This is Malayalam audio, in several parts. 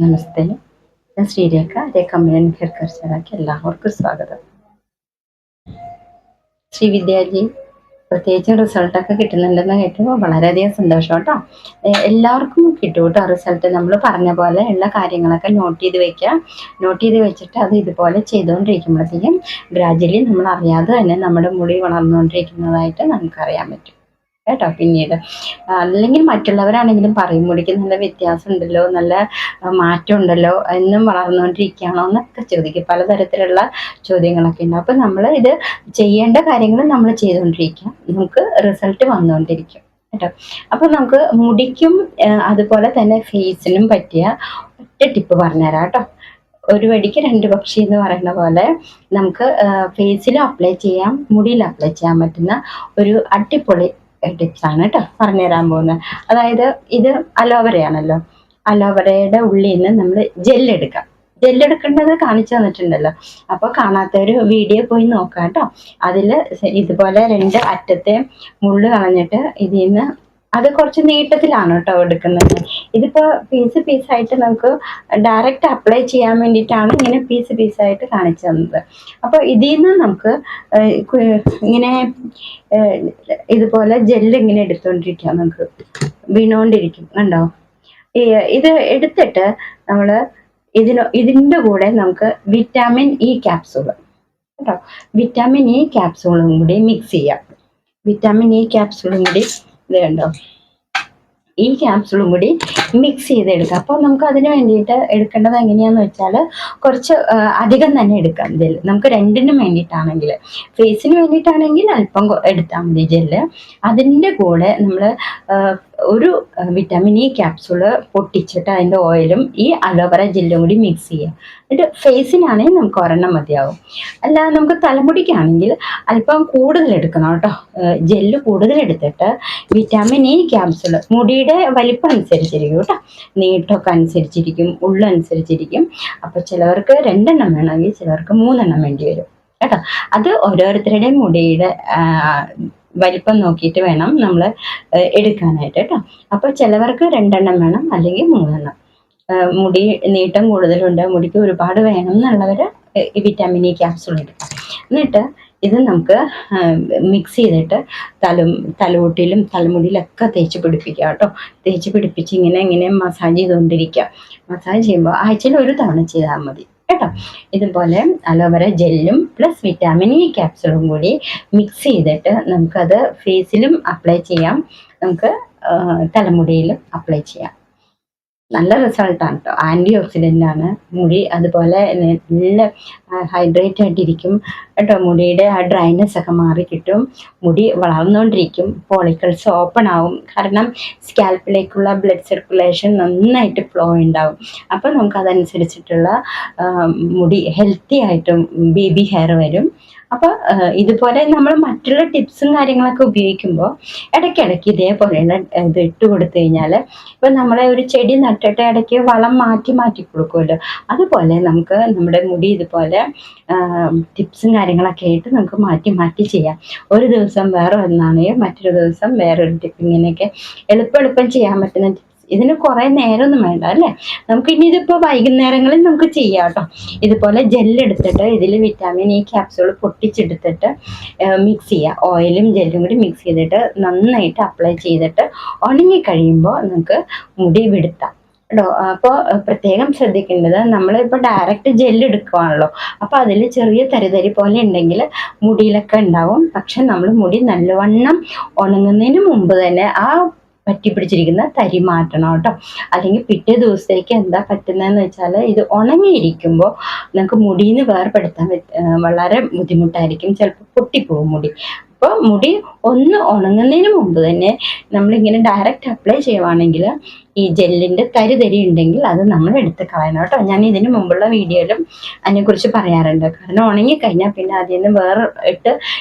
നമസ്തേ. ഞാൻ ശ്രീരേഖ. കമ്മ്യൂണിറ്റി ഹെയർ കെയർ സെന്ററിലേക്ക് എല്ലാവർക്കും സ്വാഗതം. ശ്രീവിദ്യാജി പ്രത്യേകിച്ചും റിസൾട്ടൊക്കെ കിട്ടുന്നുണ്ടെന്ന് കേട്ടുമ്പോൾ വളരെയധികം സന്തോഷം കേട്ടോ. എല്ലാവർക്കും കിട്ടും കേട്ടോ റിസൾട്ട്. നമ്മൾ പറഞ്ഞ പോലെ ഉള്ള കാര്യങ്ങളൊക്കെ നോട്ട് ചെയ്ത് വെക്കുക. നോട്ട് ചെയ്ത് വെച്ചിട്ട് അത് ഇതുപോലെ ചെയ്തുകൊണ്ടിരിക്കുമ്പോഴത്തേക്കും ഗ്രാജ്വലി നമ്മൾ അറിയാതെ തന്നെ നമ്മുടെ മുടി വളർന്നുകൊണ്ടിരിക്കുന്നതായിട്ട് നമുക്കറിയാൻ പറ്റും കേട്ടോ. പിന്നീട് അല്ലെങ്കിൽ മറ്റുള്ളവരാണെങ്കിലും പറയും മുടിക്ക് നല്ല വ്യത്യാസം ഉണ്ടല്ലോ, നല്ല മാറ്റം ഉണ്ടല്ലോ, എന്നും വളർന്നുകൊണ്ടിരിക്കുകയാണോ എന്നൊക്കെ ചോദിക്കും. പലതരത്തിലുള്ള ചോദ്യങ്ങളൊക്കെ ഉണ്ട്. അപ്പം നമ്മൾ ഇത് ചെയ്യേണ്ട കാര്യങ്ങൾ നമ്മൾ ചെയ്തുകൊണ്ടിരിക്കുക, നമുക്ക് റിസൾട്ട് വന്നുകൊണ്ടിരിക്കും കേട്ടോ. അപ്പം നമുക്ക് മുടിക്കും അതുപോലെ തന്നെ ഫേസിനും പറ്റിയ ഒറ്റ ടിപ്പ് പറഞ്ഞുതരാം കേട്ടോ. ഒരു വെടിക്ക് രണ്ട് പക്ഷി എന്ന് പറയുന്ന പോലെ നമുക്ക് ഫേസിലും അപ്ലൈ ചെയ്യാം, മുടിയിൽ അപ്ലൈ ചെയ്യാൻ പറ്റുന്ന ഒരു അടിപൊളി ടിപ്സാണ് കേട്ടോ പറഞ്ഞുതരാൻ പോകുന്നത്. അതായത് ഇത് അലോവരയാണല്ലോ, അലോവരയുടെ ഉള്ളിൽ നിന്ന് നമ്മൾ ജെല്ലെടുക്കാം. ജെല്ലെടുക്കേണ്ടത് കാണിച്ചു തന്നിട്ടുണ്ടല്ലോ, അപ്പോൾ കാണാത്തൊരു വീഡിയോ പോയി നോക്കാം കേട്ടോ. അതിൽ ഇതുപോലെ രണ്ട് അറ്റത്തെ മുള്ള് കളഞ്ഞിട്ട് ഇതിൽ നിന്ന് അത് കുറച്ച് നീട്ടത്തിലാണ് കേട്ടോ എടുക്കുന്നത്. ഇതിപ്പോൾ പീസ് പീസായിട്ട് നമുക്ക് ഡയറക്റ്റ് അപ്ലൈ ചെയ്യാൻ വേണ്ടിയിട്ടാണ് ഇങ്ങനെ പീസ് പീസായിട്ട് കാണിച്ചു തന്നത്. അപ്പോൾ ഇതിൽ നിന്ന് നമുക്ക് ഇങ്ങനെ ഇതുപോലെ ജെല്ല് ഇങ്ങനെ എടുത്തുകൊണ്ടിരിക്കാം, നമുക്ക് വീണുകൊണ്ടിരിക്കും കണ്ടോ. ഇത് എടുത്തിട്ട് നമ്മൾ ഇതിൻ്റെ കൂടെ നമുക്ക് വിറ്റാമിൻ ഇ ക്യാപ്സൂൾ കേട്ടോ, വിറ്റാമിൻ ഇ ക്യാപ്സൂളും കൂടി മിക്സ് ചെയ്യാം. വിറ്റാമിൻ ഇ ക്യാപ്സൂളും കൂടി ഇത് കണ്ടോ, ഈ ക്യാപ്സൂളും കൂടി മിക്സ് ചെയ്തെടുക്കാം. അപ്പോൾ നമുക്ക് അതിന് വേണ്ടിയിട്ട് എടുക്കേണ്ടത് എങ്ങനെയാണെന്ന് വെച്ചാൽ കുറച്ച് അധികം തന്നെ എടുക്കാം ജെല്ല്. നമുക്ക് രണ്ടിനും വേണ്ടിയിട്ടാണെങ്കിൽ, ഫേസിന് വേണ്ടിയിട്ടാണെങ്കിൽ അല്പം എടുത്താൽ മതി ജെല്ല്. അതിൻ്റെ കൂടെ നമ്മൾ ഒരു വിറ്റാമിൻ ഇ ക്യാപ്സൂള് പൊട്ടിച്ചിട്ട് അതിൻ്റെ ഓയിലും ഈ അലോവേറ ജെല്ലും കൂടി മിക്സ് ചെയ്യുക. എന്നിട്ട് ഫേസിനാണെങ്കിൽ നമുക്ക് ഒരെണ്ണം മതിയാവും. അല്ല നമുക്ക് തലമുടിക്കാണെങ്കിൽ അല്പം കൂടുതൽ എടുക്കണം കേട്ടോ, ജെല്ല് കൂടുതൽ എടുത്തിട്ട് വിറ്റാമിൻ ഇ ക്യാപ്സൂള് മുടിയുടെ വലിപ്പം അനുസരിച്ചിരിക്കും കേട്ടോ, നീട്ടമൊക്കെ അനുസരിച്ചിരിക്കും, ഉള്ളനുസരിച്ചിരിക്കും. അപ്പോൾ ചിലവർക്ക് 2 എണ്ണം വേണമെങ്കിൽ ചിലവർക്ക് 3 എണ്ണം വേണ്ടി വരും കേട്ടോ. അത് ഓരോരുത്തരുടെയും മുടിയുടെ വലിപ്പം നോക്കിയിട്ട് വേണം നമ്മൾ എടുക്കാനായിട്ട് കേട്ടോ. അപ്പോൾ ചിലവർക്ക് 2 എണ്ണം വേണം, അല്ലെങ്കിൽ 3 എണ്ണം. മുടി നീട്ടം കൂടുതലുണ്ട്, മുടിക്ക് ഒരുപാട് വേണം എന്നുള്ളവർ വിറ്റാമിൻ ഇ ക്യാപ്സൂൾ എടുക്കാം. എന്നിട്ട് ഇത് നമുക്ക് മിക്സ് ചെയ്തിട്ട് തലമുട്ടിയിലും തലമുടിയിലൊക്കെ തേച്ച് പിടിപ്പിക്കുക കേട്ടോ. തേച്ച് പിടിപ്പിച്ച് ഇങ്ങനെ മസാജ് ചെയ്തുകൊണ്ടിരിക്കുക. മസാജ് ചെയ്യുമ്പോൾ ആഴ്ചയിൽ ഒരു തവണ ചെയ്താൽ മതി കേട്ടോ. ഇതുപോലെ അലോവേറ ജെല്ലും പ്ലസ് വിറ്റാമിൻ ഇ ക്യാപ്സൂളും കൂടി മിക്സ് ചെയ്തിട്ട് നമുക്കത് ഫേസിലും അപ്ലൈ ചെയ്യാം, നമുക്ക് തലമുടിയിലും അപ്ലൈ ചെയ്യാം. നല്ല റിസൾട്ടാണ് കേട്ടോ. ആൻറ്റി ഓക്സിഡൻ്റ് ആണ് മുടി, അതുപോലെ നല്ല ഹൈഡ്രേറ്റ് ആയിട്ടിരിക്കും കേട്ടോ. മുടിയുടെ ആ ഡ്രൈനെസ് ഒക്കെ മാറി കിട്ടും, മുടി വളർന്നുകൊണ്ടിരിക്കും, ഫോളിക്കിൾസ് ഓപ്പൺ ആവും. കാരണം സ്കാൽപ്പിലേക്കുള്ള ബ്ലഡ് സർക്കുലേഷൻ നന്നായിട്ട് ഫ്ലോ ഉണ്ടാവും. അപ്പോൾ നമുക്ക് അതനുസരിച്ചിട്ടുള്ള മുടി ഹെൽത്തി ആയിട്ടും ബേബി ഹെയർ വരും. അപ്പോൾ ഇതുപോലെ നമ്മൾ മറ്റുള്ള ടിപ്സും കാര്യങ്ങളൊക്കെ ഉപയോഗിക്കുമ്പോൾ ഇടയ്ക്കിടയ്ക്ക് ഇതേപോലെയുള്ള ഇത് ഇട്ട് കൊടുത്തു കഴിഞ്ഞാൽ, ഇപ്പം നമ്മളെ ഒരു ചെടി നട്ടിട്ട് ഇടയ്ക്ക് വളം മാറ്റി കൊടുക്കുമല്ലോ, അതുപോലെ നമുക്ക് നമ്മുടെ മുടി ഇതുപോലെ ടിപ്സും കാര്യങ്ങളൊക്കെ ആയിട്ട് നമുക്ക് മാറ്റി ചെയ്യാം. ഒരു ദിവസം വേറെ ഒന്നാണെങ്കിൽ മറ്റൊരു ദിവസം വേറൊരു ടിപ്പ്, ഇങ്ങനെയൊക്കെ എളുപ്പം ചെയ്യാൻ പറ്റുന്ന ടിപ്സ്. ഇതിന് കുറേ നേരമൊന്നും വേണ്ട അല്ലേ. നമുക്ക് ഇനി ഇതിപ്പോൾ വൈകുന്നേരങ്ങളിൽ നമുക്ക് ചെയ്യാം കേട്ടോ. ഇതുപോലെ ജെല്ലെടുത്തിട്ട് ഇതിൽ വിറ്റാമിൻ ഇ ക്യാപ്സൂൾ പൊട്ടിച്ചെടുത്തിട്ട് മിക്സ് ചെയ്യുക. ഓയിലും ജെല്ലും കൂടി മിക്സ് ചെയ്തിട്ട് നന്നായിട്ട് അപ്ലൈ ചെയ്തിട്ട് ഉണങ്ങി കഴിയുമ്പോൾ നമുക്ക് മുടി വിടുത്താം കേട്ടോ. അപ്പോൾ പ്രത്യേകം ശ്രദ്ധിക്കേണ്ടത്, നമ്മളിപ്പോൾ ഡയറക്റ്റ് ജെല്ല് എടുക്കുകയാണല്ലോ, അപ്പോൾ അതിൽ ചെറിയ തരിതരി പോലെ ഉണ്ടെങ്കിൽ മുടിയിലൊക്കെ ഉണ്ടാവും. പക്ഷെ നമ്മൾ മുടി നല്ലവണ്ണം ഉണങ്ങുന്നതിന് മുമ്പ് തന്നെ ആ പറ്റി പിടിച്ചിരിക്കുന്ന തരി മാറ്റണം കേട്ടോ. അല്ലെങ്കിൽ പിറ്റേ ദിവസത്തേക്ക് എന്താ പറ്റുന്നതെന്ന് വെച്ചാൽ, ഇത് ഉണങ്ങിയിരിക്കുമ്പോൾ നമുക്ക് മുടിയിൽ നിന്ന് വേർപെടുത്താൻ വളരെ ബുദ്ധിമുട്ടായിരിക്കും, ചിലപ്പോൾ പൊട്ടിപ്പോവും മുടി. അപ്പോൾ മുടി ഒന്ന് ഉണങ്ങുന്നതിന് മുമ്പ് തന്നെ നമ്മളിങ്ങനെ ഡയറക്റ്റ് അപ്ലൈ ചെയ്യുവാണെങ്കിൽ ഈ ജെല്ലിൻ്റെ തരി ഉണ്ടെങ്കിൽ അത് നമ്മൾ എടുത്ത് കളയണം കേട്ടോ. ഞാൻ ഇതിന് മുമ്പുള്ള വീഡിയോയിലും അതിനെക്കുറിച്ച് പറയാറുണ്ട്. കാരണം ഉണങ്ങിക്കഴിഞ്ഞാൽ പിന്നെ അതിൽ നിന്ന് വേറെ ഇട്ട്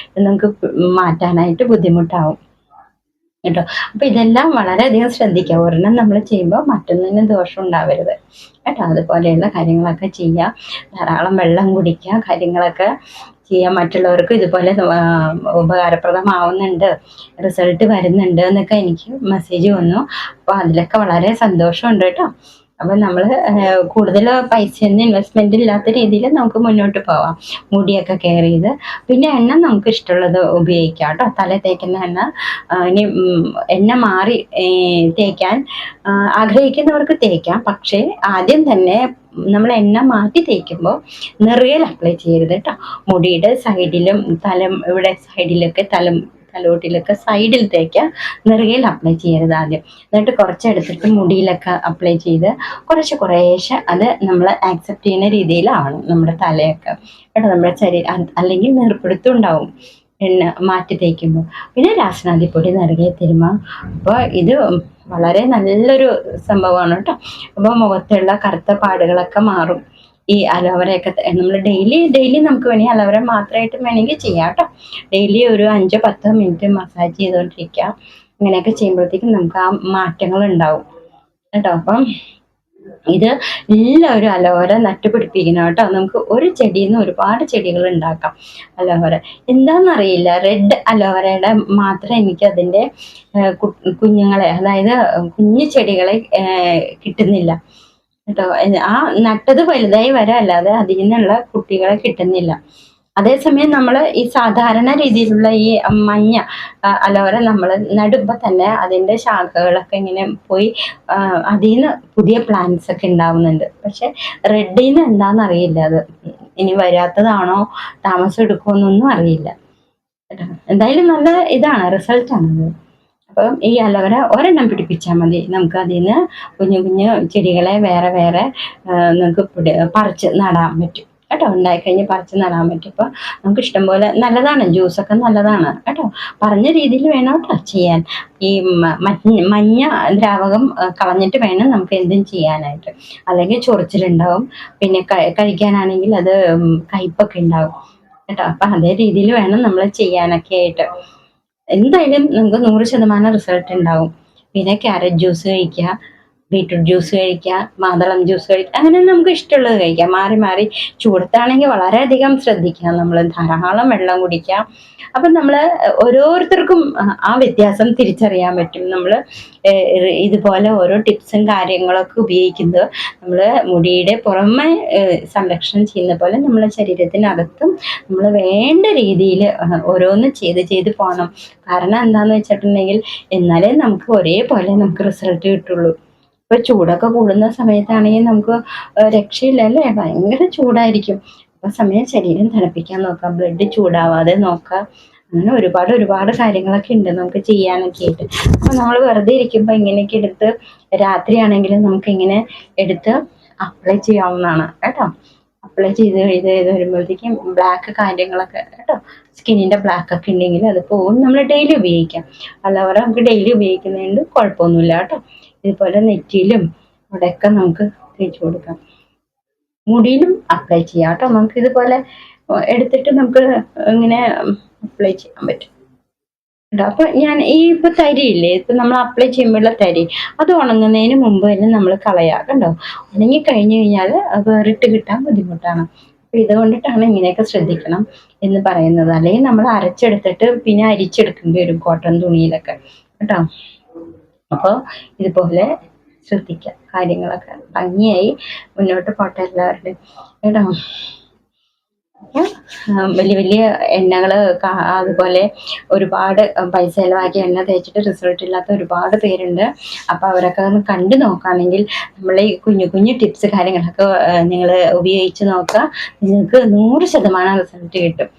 നമുക്ക് മാറ്റാനായിട്ട് ബുദ്ധിമുട്ടാവും കേട്ടോ. അപ്പോൾ ഇതെല്ലാം വളരെയധികം ശ്രദ്ധിക്കുക. ഒരെണ്ണം നമ്മൾ ചെയ്യുമ്പോൾ മറ്റൊന്നിന് ദോഷം ഉണ്ടാവരുത് കേട്ടോ. അതുപോലെയുള്ള കാര്യങ്ങളൊക്കെ ചെയ്യുക, ധാരാളം വെള്ളം കുടിക്കുക, കാര്യങ്ങളൊക്കെ ചെയ്യുക. മറ്റുള്ളവർക്ക് ഇതുപോലെ ഉപകാരപ്രദമാവുന്നുണ്ട്, റിസൾട്ട് വരുന്നുണ്ട് എന്നൊക്കെ എനിക്ക് മെസ്സേജ് വന്നു. അപ്പോൾ അതിലൊക്കെ വളരെ സന്തോഷമുണ്ട് കേട്ടോ. അപ്പൊ നമ്മൾ കൂടുതൽ പൈസയൊന്നും ഇൻവെസ്റ്റ്മെന്റ് ഇല്ലാത്ത രീതിയിൽ നമുക്ക് മുന്നോട്ട് പോവാം. മുടിയൊക്കെ കെയർ ചെയ്ത് പിന്നെ എണ്ണ നമുക്ക് ഇഷ്ടമുള്ളത് ഉപയോഗിക്കാം കേട്ടോ. തല തേക്കുന്ന എണ്ണ ഇനി എണ്ണ മാറി തേക്കാൻ ആഗ്രഹിക്കുന്നവർക്ക് തേക്കാം. പക്ഷേ ആദ്യം തന്നെ നമ്മൾ എണ്ണ മാറ്റി തേക്കുമ്പോൾ നിറയിൽ അപ്ലൈ ചെയ്യരുത് കേട്ടോ. മുടിയുടെ സൈഡിലും ഇവിടെ സൈഡിലൊക്കെ തലോട്ടിലൊക്കെ സൈഡിൽ തേക്കുക. നിറയിൽ അപ്ലൈ ചെയ്യരുത് ആദ്യം. എന്നിട്ട് കുറച്ചെടുത്തിട്ട് മുടിയിലൊക്കെ അപ്ലൈ ചെയ്ത് കുറേശ്ശെ അത് നമ്മൾ ആക്സെപ്റ്റ് ചെയ്യുന്ന രീതിയിലാവണം നമ്മുടെ തലയൊക്കെ കേട്ടോ. നമ്മുടെ ശരീരം അല്ലെങ്കിൽ നീർപ്പിടുത്തം ഉണ്ടാവും എണ്ണ മാറ്റി തേക്കുമ്പോൾ. പിന്നെ രാസനാദിപ്പൊടി നിറയെ തിരുമ. അപ്പോൾ ഇത് വളരെ നല്ലൊരു സംഭവമാണ് കേട്ടോ. അപ്പോൾ മുഖത്തുള്ള കറുത്ത പാടുകളൊക്കെ മാറും. ഈ അലോവരയൊക്കെ നമ്മൾ ഡെയിലി നമുക്ക് വേണമെങ്കിൽ അലോവര മാത്രമായിട്ട് വേണമെങ്കിൽ ചെയ്യാം കേട്ടോ. ഡെയിലി ഒരു 5-10 മിനിറ്റ് മസാജ് ചെയ്തുകൊണ്ടിരിക്കുക. ഇങ്ങനെയൊക്കെ ചെയ്യുമ്പോഴത്തേക്കും നമുക്ക് ആ മാറ്റങ്ങൾ ഉണ്ടാവും കേട്ടോ. അപ്പം ഇത് എല്ലാവരും അലോവര നട്ടുപിടിപ്പിക്കണം കേട്ടോ. നമുക്ക് ഒരു ചെടിയിൽ നിന്ന് ഒരുപാട് ചെടികൾ ഉണ്ടാക്കാം. അലോവര എന്താണെന്നറിയില്ല, റെഡ് അലോവരയുടെ മാത്രം എനിക്ക് അതിൻ്റെ കുഞ്ഞുങ്ങളെ, അതായത് കുഞ്ഞു ചെടികളെ കിട്ടുന്നില്ല കേട്ടോ. ആ നട്ടത് വലുതായി വരാല്ലാതെ അതിൽ നിന്നുള്ള കുട്ടികളെ കിട്ടുന്നില്ല. അതേസമയം നമ്മൾ ഈ സാധാരണ രീതിയിലുള്ള ഈ മഞ്ഞ അലോവര നമ്മൾ നടുമ്പോൾ തന്നെ അതിൻ്റെ ശാഖകളൊക്കെ ഇങ്ങനെ പോയി അതിൽ നിന്ന് പുതിയ പ്ലാന്റ്സ് ഒക്കെ ഉണ്ടാവുന്നുണ്ട്. പക്ഷെ റെഡിൽ നിന്ന് എന്താണെന്ന് അറിയില്ല, അത് ഇനി വരാത്തതാണോ താമസം എടുക്കുമെന്നൊന്നും അറിയില്ല കേട്ടോ. എന്തായാലും നല്ല ഇതാണ്, റിസൾട്ടാണത്. അപ്പം ഈ അലോവര ഒരെണ്ണം പിടിപ്പിച്ചാൽ മതി. നമുക്ക് അതിൽ നിന്ന് കുഞ്ഞു കുഞ്ഞു ചെടികളെ വേറെ നമുക്ക് പറിച്ച് നടാൻ പറ്റും കേട്ടോ. ഉണ്ടായിക്കഴിഞ്ഞ് പറിച്ച് നടാൻ പറ്റും. ഇപ്പോൾ നമുക്ക് ഇഷ്ടംപോലെ നല്ലതാണ്, ജ്യൂസൊക്കെ നല്ലതാണ് കേട്ടോ. പറഞ്ഞ രീതിയിൽ വേണം കേട്ടോ ചെയ്യാൻ. ഈ മഞ്ഞ ദ്രാവകം കളഞ്ഞിട്ട് വേണം നമുക്ക് എന്തും ചെയ്യാനായിട്ട്. അല്ലെങ്കിൽ ചൊറിച്ചിലുണ്ടാവും. പിന്നെ കഴിക്കാനാണെങ്കിൽ അത് കയ്പ്പൊക്കെ ഉണ്ടാവും കേട്ടോ. അപ്പം അതേ രീതിയിൽ വേണം നമ്മൾ ചെയ്യാനൊക്കെ ആയിട്ട്. എന്തായാലും നമുക്ക് 100% റിസൾട്ട് ഉണ്ടാവും. പിന്നെ ക്യാരറ്റ് ജ്യൂസ് കഴിക്കുക, ബീട്രൂട്ട് ജ്യൂസ് കഴിക്കുക, മാതളം ജ്യൂസ് കഴിക്കുക, അങ്ങനെ നമുക്ക് ഇഷ്ടമുള്ളത് കഴിക്കാം. മാറി ചൂടത്താണെങ്കിൽ വളരെയധികം ശ്രദ്ധിക്കുക. നമ്മൾ ധാരാളം വെള്ളം കുടിക്കുക. അപ്പം നമ്മൾ ഓരോരുത്തർക്കും ആ വ്യത്യാസം തിരിച്ചറിയാൻ പറ്റും. നമ്മൾ ഇതുപോലെ ഓരോ ടിപ്സും കാര്യങ്ങളൊക്കെ ഉപയോഗിക്കുന്നത് നമ്മൾ മുടിയുടെ പുറമെ സംരക്ഷണം ചെയ്യുന്ന പോലെ നമ്മളെ ശരീരത്തിനകത്തും നമ്മൾ വേണ്ട രീതിയിൽ ഓരോന്ന് ചെയ്ത് പോകണം. കാരണം എന്താണെന്ന് വെച്ചിട്ടുണ്ടെങ്കിൽ എന്നാലേ നമുക്ക് ഒരേപോലെ നമുക്ക് റിസൾട്ട് കിട്ടുള്ളൂ. ഇപ്പൊ ചൂടൊക്കെ കൂടുന്ന സമയത്താണെങ്കിൽ നമുക്ക് രക്ഷയില്ല അല്ലേ, ഭയങ്കര ചൂടായിരിക്കും. അപ്പൊ സമയം ശരീരം തണുപ്പിക്കാൻ നോക്കാം, ബ്ലഡ് ചൂടാവാതെ നോക്കാം. അങ്ങനെ ഒരുപാട് കാര്യങ്ങളൊക്കെ ഉണ്ട് നമുക്ക് ചെയ്യാനൊക്കെ ആയിട്ട്. അപ്പൊ നമ്മൾ വെറുതെ ഇരിക്കുമ്പോൾ ഇങ്ങനെയൊക്കെ എടുത്ത് രാത്രിയാണെങ്കിലും നമുക്ക് ഇങ്ങനെ എടുത്ത് അപ്ലൈ ചെയ്യാവുന്നതാണ് കേട്ടോ. അപ്ലൈ ചെയ്ത് വരുമ്പോഴത്തേക്കും ബ്ലാക്ക് കാര്യങ്ങളൊക്കെ കേട്ടോ, സ്കിന്നിന്റെ ബ്ലാക്ക് ഒക്കെ ഉണ്ടെങ്കിൽ അത് പോകും. നമ്മൾ ഡെയിലി ഉപയോഗിക്കാം. അല്ലാതെ നമുക്ക് ഡെയിലി ഉപയോഗിക്കുന്നതുകൊണ്ട് കുഴപ്പമൊന്നുമില്ല കേട്ടോ. ഇതുപോലെ നെറ്റിയിലും അവിടെയൊക്കെ നമുക്ക് തേച്ച് കൊടുക്കാം. മുടിയിലും അപ്ലൈ ചെയ്യാം കേട്ടോ. നമുക്ക് ഇതുപോലെ എടുത്തിട്ട് നമുക്ക് ഇങ്ങനെ അപ്ലൈ ചെയ്യാൻ പറ്റും. അപ്പൊ ഞാൻ ഇപ്പൊ തരിയില്ലേ, ഇപ്പൊ നമ്മൾ അപ്ലൈ ചെയ്യുമ്പോഴുള്ള തരി അത് ഉണങ്ങുന്നതിന് മുമ്പ് തന്നെ നമ്മൾ കളയാം കണ്ടോ. ഉണങ്ങി കഴിഞ്ഞു കഴിഞ്ഞാൽ വേറിട്ട് കിട്ടാൻ ബുദ്ധിമുട്ടാണ്. അപ്പൊ ഇതുകൊണ്ടിട്ടാണ് ഇങ്ങനെയൊക്കെ ശ്രദ്ധിക്കണം എന്ന് പറയുന്നത്. അല്ലെങ്കിൽ നമ്മൾ അരച്ചെടുത്തിട്ട് പിന്നെ അരിച്ചെടുക്കേണ്ടി വരും കോട്ടൺ തുണിയിലൊക്കെ കേട്ടോ. അപ്പോൾ ഇതുപോലെ ശ്രദ്ധിക്കുക, കാര്യങ്ങളൊക്കെ ഭംഗിയായി മുന്നോട്ട് പോട്ടെ എല്ലാവരുടെയും കേട്ടോ. വലിയ എണ്ണകൾ അതുപോലെ ഒരുപാട് പൈസ ചിലവാക്കി എണ്ണ തേച്ചിട്ട് റിസൾട്ട് ഇല്ലാത്ത ഒരുപാട് പേരുണ്ട്. അപ്പോൾ അവരൊക്കെ ഒന്ന് കണ്ടു നോക്കുകയാണെങ്കിൽ നമ്മൾ ഈ കുഞ്ഞു ടിപ്സ് കാര്യങ്ങളൊക്കെ നിങ്ങൾ ഉപയോഗിച്ച് നോക്കുക, നിങ്ങൾക്ക് 100% റിസൾട്ട് കിട്ടും.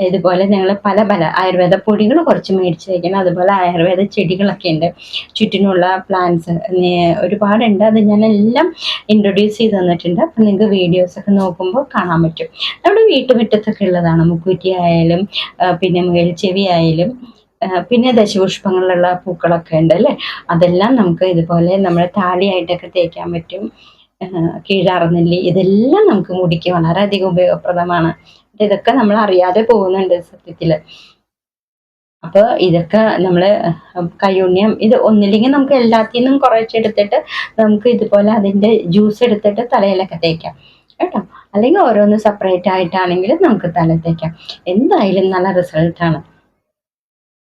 ഇതുപോലെ ഞങ്ങൾ പല ആയുർവേദ പൊടികൾ കുറച്ച് മേടിച്ച് വയ്ക്കണം. അതുപോലെ ആയുർവേദ ചെടികളൊക്കെ ഉണ്ട്, ചുറ്റിനുള്ള പ്ലാന്റ്സ് ഒരുപാടുണ്ട്. അത് ഞാനെല്ലാം ഇൻട്രൊഡ്യൂസ് ചെയ്ത് തന്നിട്ടുണ്ട്. അപ്പം നിങ്ങൾക്ക് വീഡിയോസൊക്കെ നോക്കുമ്പോൾ കാണാൻ പറ്റും. നമ്മുടെ വീട്ടുമുറ്റത്തൊക്കെ ഉള്ളതാണ്. മുക്കുറ്റി ആയാലും പിന്നെ മുയൽച്ചെവി ആയാലും പിന്നെ ദശപുഷ്പങ്ങളിലുള്ള പൂക്കളൊക്കെ ഉണ്ട് അല്ലേ, അതെല്ലാം നമുക്ക് ഇതുപോലെ നമ്മുടെ താളിയായിട്ടൊക്കെ തേക്കാൻ പറ്റും. കീഴാർനെല്ലി, ഇതെല്ലാം നമുക്ക് മുടിക്ക് വളരെയധികം ഉപയോഗപ്രദമാണ്. ഇതൊക്കെ നമ്മൾ അറിയാതെ പോകുന്നുണ്ട് സത്യത്തില്. അപ്പൊ ഇതൊക്കെ നമ്മള് കയ്യുണ്ണിയം ഇത് ഒന്നില്ലെങ്കിൽ നമുക്ക് എല്ലാത്തിനും കുറച്ചെടുത്തിട്ട് നമുക്ക് ഇതുപോലെ അതിന്റെ ജ്യൂസ് എടുത്തിട്ട് തലയിലൊക്കെ തേക്കാം കേട്ടോ. അല്ലെങ്കിൽ ഓരോന്ന് സെപ്പറേറ്റ് ആയിട്ടാണെങ്കിലും നമുക്ക് തല തേക്കാം. എന്തായാലും നല്ല റിസൾട്ടാണ്.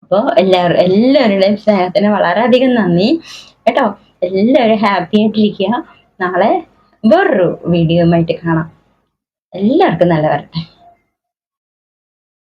അപ്പോൾ എല്ലാവരുടെയും സ്നേഹത്തിന് വളരെയധികം നന്ദി കേട്ടോ. എല്ലാവരും ഹാപ്പി ആയിട്ടിരിക്കുക. നാളെ വേറൊരു വീഡിയോയുമായിട്ട് കാണാം. എല്ലാവർക്കും നല്ല വരട്ടെ.